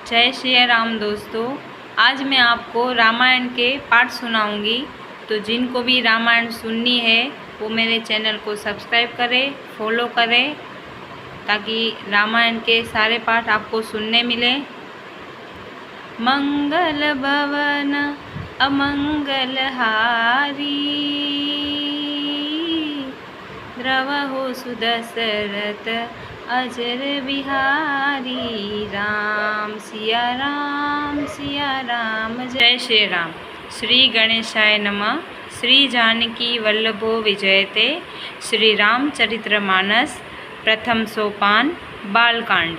जय श्री राम दोस्तों। आज मैं आपको रामायण के पाठ सुनाऊंगी। तो जिनको भी रामायण सुननी है वो मेरे चैनल को सब्सक्राइब करें, फॉलो करें, ताकि रामायण के सारे पाठ आपको सुनने मिले। मंगल भवन अमंगल हारी, द्रवहु सुदशरथ अजर बिहारी। राम सिया राम सिया राम। जय श्री राम। श्री गणेशाय नमः। श्री जानकी वल्लभो विजयते। श्री रामचरितमानस प्रथम सोपान बालकांड।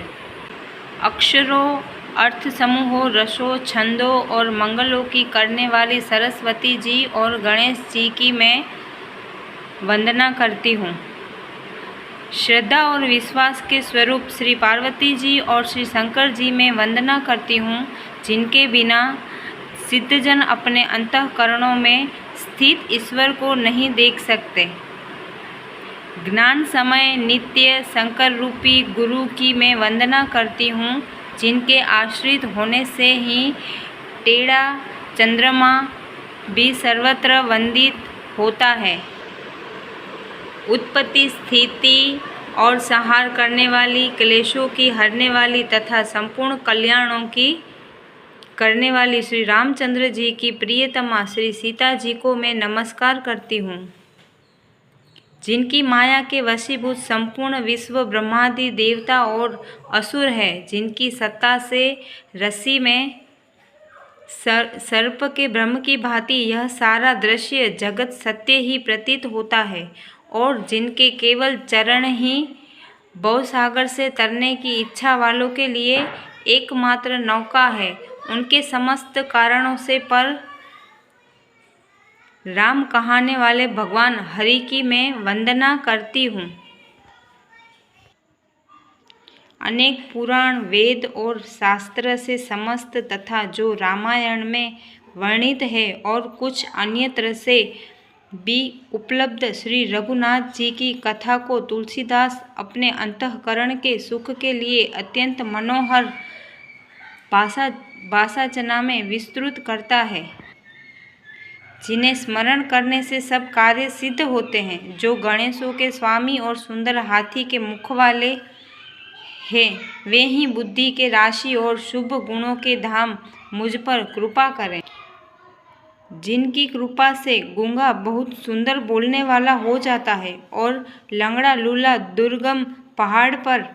अक्षरों, अर्थ समूहों, रसों, छंदों और मंगलों की करने वाली सरस्वती जी और गणेश जी की मैं वंदना करती हूँ। श्रद्धा और विश्वास के स्वरूप श्री पार्वती जी और श्री शंकर जी में वंदना करती हूँ, जिनके बिना सिद्धजन अपने अंतःकरणों में स्थित ईश्वर को नहीं देख सकते। ज्ञान समय नित्य शंकर रूपी गुरु की मैं वंदना करती हूँ, जिनके आश्रित होने से ही टेढ़ा चंद्रमा भी सर्वत्र वंदित होता है। उत्पत्ति, स्थिति और संहार करने वाली, क्लेशों की हरने वाली तथा संपूर्ण कल्याणों की करने वाली श्री रामचंद्र जी की प्रियतमा श्री सीता जी को मैं नमस्कार करती हूँ, जिनकी माया के वशीभूत संपूर्ण विश्व ब्रह्मादि देवता और असुर है, जिनकी सत्ता से रस्सी में सर्प के भ्रम की भांति यह सारा दृश्य जगत सत्य ही प्रतीत होता है, और जिनके केवल चरण ही भवसागर से तरने की इच्छा वालों के लिए एकमात्र नौका है। उनके समस्त कारणों से पर राम कहाने वाले भगवान हरि की मैं वंदना करती हूँ। अनेक पुराण, वेद और शास्त्र से समस्त तथा जो रामायण में वर्णित है और कुछ अन्यत्र से भी उपलब्ध श्री रघुनाथ जी की कथा को तुलसीदास अपने अंतःकरण के सुख के लिए अत्यंत मनोहर भाषाचना में विस्तृत करता है, जिन्हें स्मरण करने से सब कार्य सिद्ध होते हैं। जो गणेशों के स्वामी और सुंदर हाथी के मुख वाले हैं, वे ही बुद्धि के राशि और शुभ गुणों के धाम मुझ पर कृपा करें। जिनकी कृपा से गूंगा बहुत सुंदर बोलने वाला हो जाता है और लंगड़ा लूला दुर्गम पहाड़ पर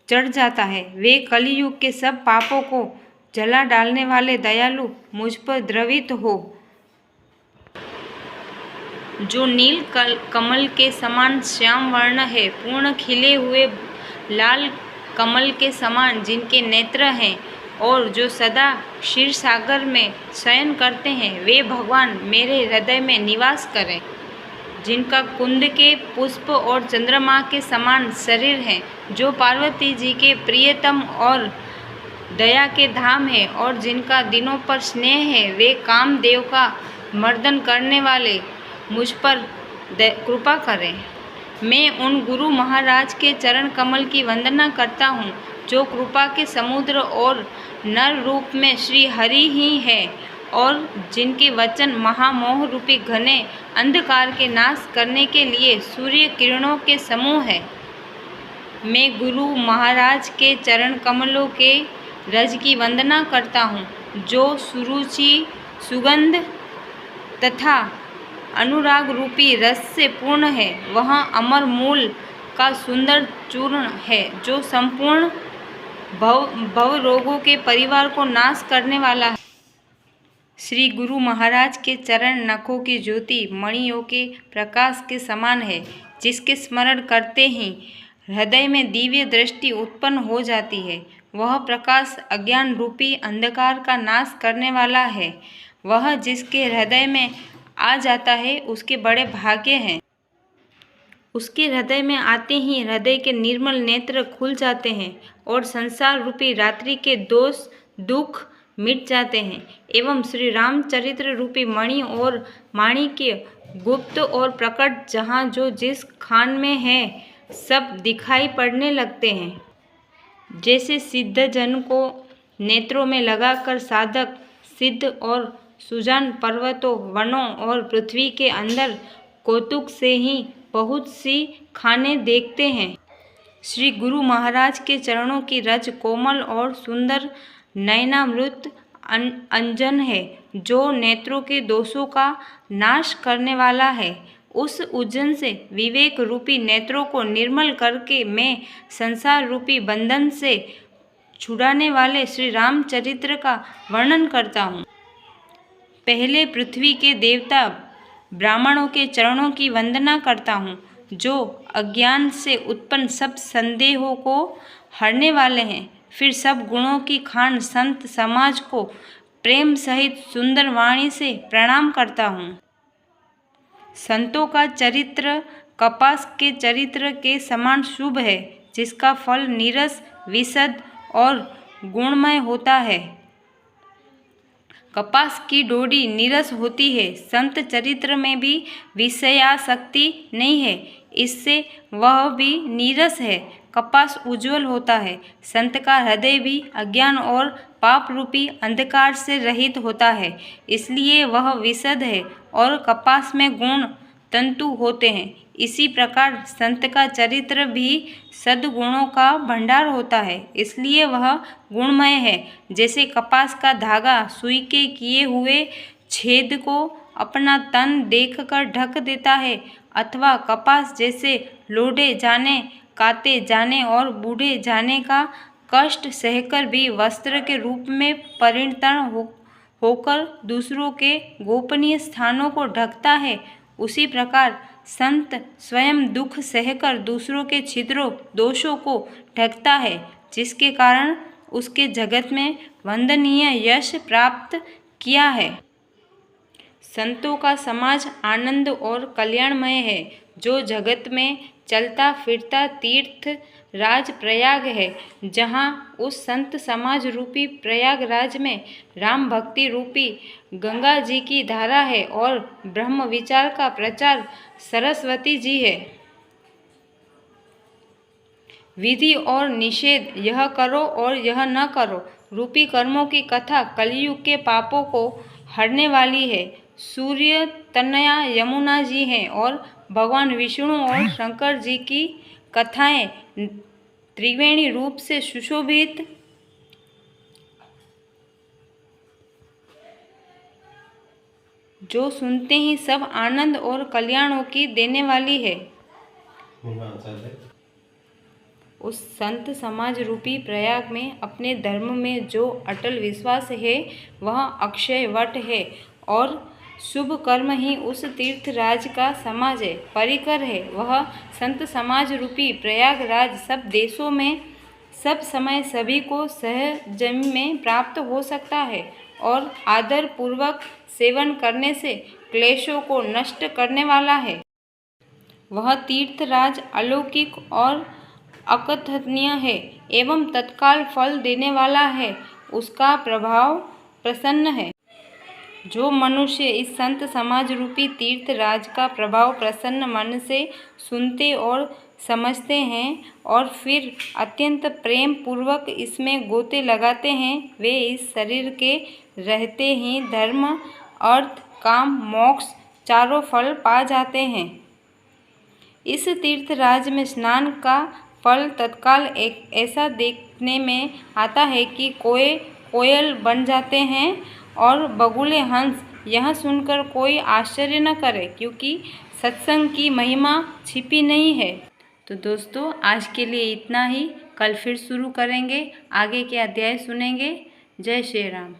चढ़ जाता है, वे कलियुग के सब पापों को जला डालने वाले दयालु मुझ पर द्रवित हो। जो नील कमल के समान श्याम वर्ण है, पूर्ण खिले हुए लाल कमल के समान जिनके नेत्र हैं, और जो सदा क्षीर सागर में शयन करते हैं, वे भगवान मेरे हृदय में निवास करें। जिनका कुंद के पुष्प और चंद्रमा के समान शरीर है, जो पार्वती जी के प्रियतम और दया के धाम है, और जिनका दिनों पर स्नेह है, वे कामदेव का मर्दन करने वाले मुझ पर कृपा करें। मैं उन गुरु महाराज के चरण कमल की वंदना करता हूँ, जो कृपा के समुद्र और नर रूप में श्री हरि ही है, और जिनके वचन महामोह रूपी घने अंधकार के नाश करने के लिए सूर्य किरणों के समूह है। मैं गुरु महाराज के चरण कमलों के रज की वंदना करता हूँ, जो सुरुचि, सुगंध तथा अनुराग रूपी रस से पूर्ण है। वह अमर मूल का सुंदर चूर्ण है, जो संपूर्ण भव रोगों के परिवार को नाश करने वाला है। श्री गुरु महाराज के चरण नखों की ज्योति मणियों के प्रकाश के समान है, जिसके स्मरण करते ही हृदय में दिव्य दृष्टि उत्पन्न हो जाती है। वह प्रकाश अज्ञान रूपी अंधकार का नाश करने वाला है। वह जिसके हृदय में आ जाता है, उसके बड़े भाग्य हैं। उसके हृदय में आते ही हृदय के निर्मल नेत्र खुल जाते हैं, और संसार रूपी रात्रि के दोष दुख मिट जाते हैं, एवं श्री रामचरित्र रूपी मणि और माणिक्य गुप्त और प्रकट जहाँ जो जिस खान में है, सब दिखाई पड़ने लगते हैं। जैसे सिद्धजन को नेत्रों में लगाकर साधक सिद्ध और सुजान पर्वतों, वनों और पृथ्वी के अंदर कौतुक से ही बहुत सी खानें देखते हैं। श्री गुरु महाराज के चरणों की रज कोमल और सुंदर नयनामृत अंजन है, जो नेत्रों के दोषों का नाश करने वाला है। उस उज्जन से विवेक रूपी नेत्रों को निर्मल करके मैं संसार रूपी बंधन से छुड़ाने वाले श्री रामचरित्र का वर्णन करता हूँ। पहले पृथ्वी के देवता ब्राह्मणों के चरणों की वंदना करता हूँ, जो अज्ञान से उत्पन्न सब संदेहों को हरने वाले हैं। फिर सब गुणों की खान संत समाज को प्रेम सहित सुंदर वाणी से प्रणाम करता हूँ। संतों का चरित्र कपास के चरित्र के समान शुभ है, जिसका फल नीरस, विशद और गुणमय होता है। कपास की डोरी नीरस होती है, संत चरित्र में भी विषयासक्ति नहीं है, इससे वह भी नीरस है। कपास उज्जवल होता है, संत का हृदय भी अज्ञान और पाप रूपी अंधकार से रहित होता है, इसलिए वह विशद है और कपास में गुण तंतु होते हैं। इसी प्रकार संत का चरित्र भी सद्गुणों का भंडार होता है, इसलिए वह गुणमय है। जैसे कपास का धागा सुई के किए हुए छेद को अपना तन देखकर ढक देता है, अथवा कपास जैसे लोढ़े जाने, काते जाने और बूढ़े जाने का कष्ट सहकर भी वस्त्र के रूप में परिणत होकर दूसरों के गोपनीय स्थानों को ढकता है, उसी प्रकार संत स्वयं दुख सहकर दूसरों के छिद्रों दोषों को ढकता है, जिसके कारण उसके जगत में वंदनीय यश प्राप्त किया है। संतों का समाज आनंद और कल्याणमय है, जो जगत में चलता फिरता तीर्थ राज प्रयाग है, जहाँ उस संत समाज रूपी प्रयागराज में राम भक्ति रूपी गंगा जी की धारा है और ब्रह्म विचार का प्रचार सरस्वती जी है। विधि और निषेध, यह करो और यह न करो रूपी कर्मों की कथा कलयुग के पापों को हरने वाली है। सूर्य तनया यमुना जी हैं और भगवान विष्णु और शंकर जी की कथाएं त्रिवेणी रूप से सुशोभित जो सुनते ही सब आनंद और कल्याणों की देने वाली है। उस संत समाज रूपी प्रयाग में अपने धर्म में जो अटल विश्वास है वह अक्षय वट है और शुभ कर्म ही उस तीर्थराज का समाज है, परिकर है। वह संत समाज रूपी प्रयागराज सब देशों में सब समय सभी को सहज में प्राप्त हो सकता है और आदर पूर्वक सेवन करने से क्लेशों को नष्ट करने वाला है। वह तीर्थराज अलौकिक और अकथनीय है एवं तत्काल फल देने वाला है, उसका प्रभाव प्रसन्न है। जो मनुष्य इस संत समाज रूपी तीर्थराज का प्रभाव प्रसन्न मन से सुनते और समझते हैं और फिर अत्यंत प्रेम पूर्वक इसमें गोते लगाते हैं, वे इस शरीर के रहते ही धर्म, अर्थ, काम, मोक्ष चारों फल पा जाते हैं। इस तीर्थराज में स्नान का फल तत्काल एक ऐसा देखने में आता है कि कोयल बन जाते हैं और बगुले हंस। यह सुनकर कोई आश्चर्य न करे, क्योंकि सत्संग की महिमा छिपी नहीं है। तो दोस्तों, आज के लिए इतना ही। कल फिर शुरू करेंगे, आगे के अध्याय सुनेंगे। जय श्री राम।